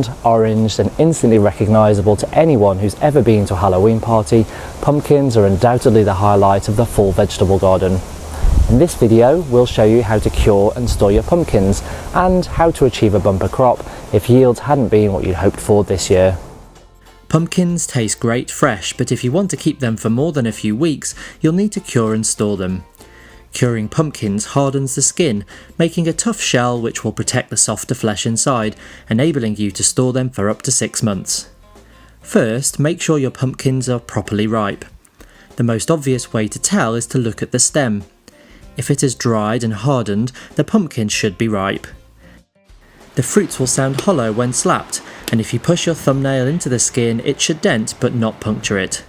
round, orange and instantly recognisable to anyone who's ever been to a Halloween party, pumpkins are undoubtedly the highlight of the full vegetable garden. In this video, we'll show you how to cure and store your pumpkins and how to achieve a bumper crop if yields hadn't been what you'd hoped for this year. Pumpkins taste great fresh, but if you want to keep them for more than a few weeks, you'll need to cure and store them. Curing pumpkins hardens the skin, making a tough shell which will protect the softer flesh inside, enabling you to store them for up to 6 months. First, make sure your pumpkins are properly ripe. The most obvious way to tell is to look at the stem. If it is dried and hardened, the pumpkin should be ripe. The fruits will sound hollow when slapped, and if you push your thumbnail into the skin, it should dent but not puncture it.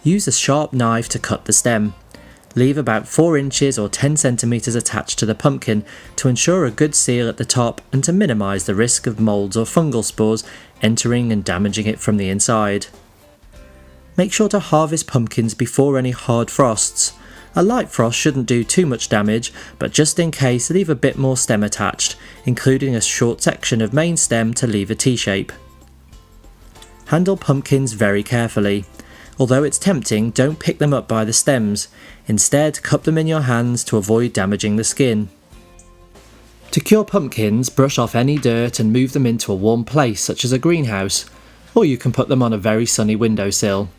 Use a sharp knife to cut the stem. Leave about 4 inches or 10 centimeters attached to the pumpkin to ensure a good seal at the top and to minimize the risk of molds or fungal spores entering and damaging it from the inside. Make sure to harvest pumpkins before any hard frosts. A light frost shouldn't do too much damage, but just in case, leave a bit more stem attached, including a short section of main stem to leave a T-shape. Handle pumpkins very carefully. Although it's tempting, don't pick them up by the stems. Instead, cup them in your hands to avoid damaging the skin. To cure pumpkins, brush off any dirt and move them into a warm place such as a greenhouse, or you can put them on a very sunny windowsill.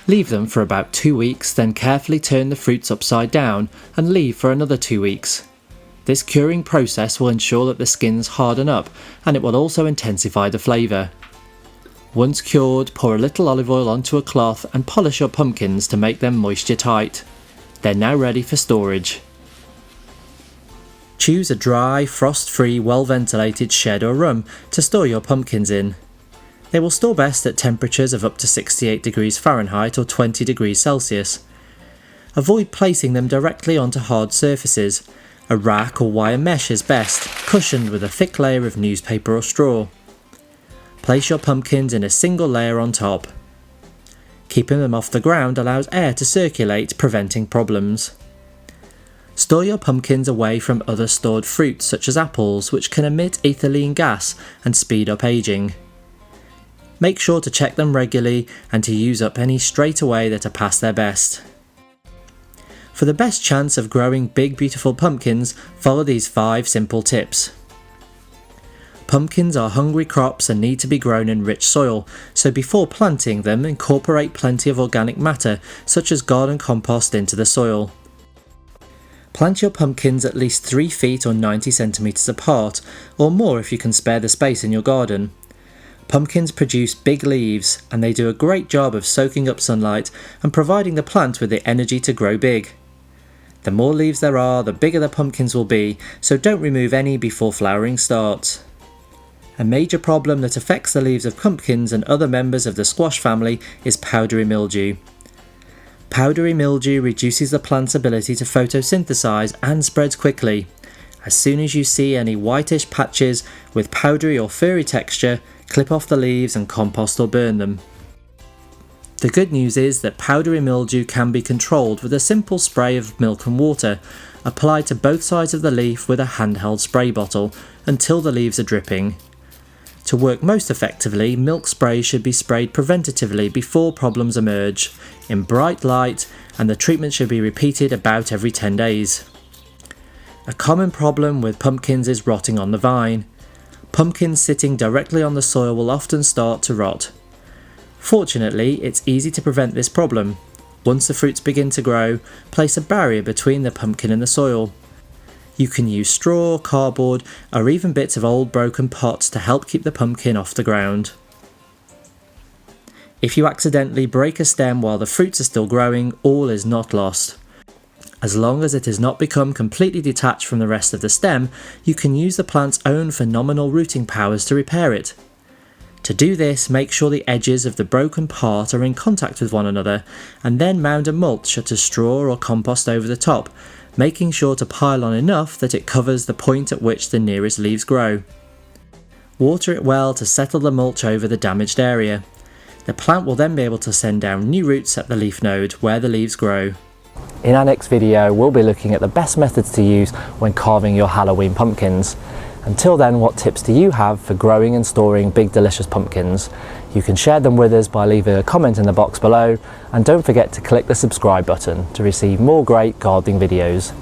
Leave them for about 2 weeks, then carefully turn the fruits upside down and leave for another 2 weeks. This curing process will ensure that the skins harden up, and it will also intensify the flavour. Once cured, pour a little olive oil onto a cloth and polish your pumpkins to make them moisture tight. They're now ready for storage. Choose a dry, frost-free, well-ventilated shed or room to store your pumpkins in. They will store best at temperatures of up to 68 degrees Fahrenheit or 20 degrees Celsius. Avoid placing them directly onto hard surfaces. A rack or wire mesh is best, cushioned with a thick layer of newspaper or straw. Place your pumpkins in a single layer on top. Keeping them off the ground allows air to circulate, preventing problems. Store your pumpkins away from other stored fruits such as apples, which can emit ethylene gas and speed up aging. Make sure to check them regularly and to use up any straight away that are past their best. For the best chance of growing big beautiful pumpkins, follow these 5 simple tips. Pumpkins are hungry crops and need to be grown in rich soil, so before planting them, incorporate plenty of organic matter such as garden compost into the soil. Plant your pumpkins at least 3 feet or 90 centimeters apart, or more if you can spare the space in your garden. Pumpkins produce big leaves, and they do a great job of soaking up sunlight and providing the plant with the energy to grow big. The more leaves there are, the bigger the pumpkins will be, so don't remove any before flowering starts. A major problem that affects the leaves of pumpkins and other members of the squash family is powdery mildew. Powdery mildew reduces the plant's ability to photosynthesize and spreads quickly. As soon as you see any whitish patches with powdery or furry texture, clip off the leaves and compost or burn them. The good news is that powdery mildew can be controlled with a simple spray of milk and water, applied to both sides of the leaf with a handheld spray bottle until the leaves are dripping. To work most effectively, milk spray should be sprayed preventatively before problems emerge, in bright light, and the treatment should be repeated about every 10 days. A common problem with pumpkins is rotting on the vine. Pumpkins sitting directly on the soil will often start to rot. Fortunately, it's easy to prevent this problem. Once the fruits begin to grow, place a barrier between the pumpkin and the soil. You can use straw, cardboard, or even bits of old broken pots to help keep the pumpkin off the ground. If you accidentally break a stem while the fruits are still growing, all is not lost. As long as it has not become completely detached from the rest of the stem, you can use the plant's own phenomenal rooting powers to repair it. To do this, make sure the edges of the broken part are in contact with one another, and then mound a mulch such as straw or compost over the top, making sure to pile on enough that it covers the point at which the nearest leaves grow. Water it well to settle the mulch over the damaged area. The plant will then be able to send down new roots at the leaf node where the leaves grow. In our next video, we'll be looking at the best methods to use when carving your Halloween pumpkins. Until then, what tips do you have for growing and storing big delicious pumpkins? You can share them with us by leaving a comment in the box below, and don't forget to click the subscribe button to receive more great gardening videos.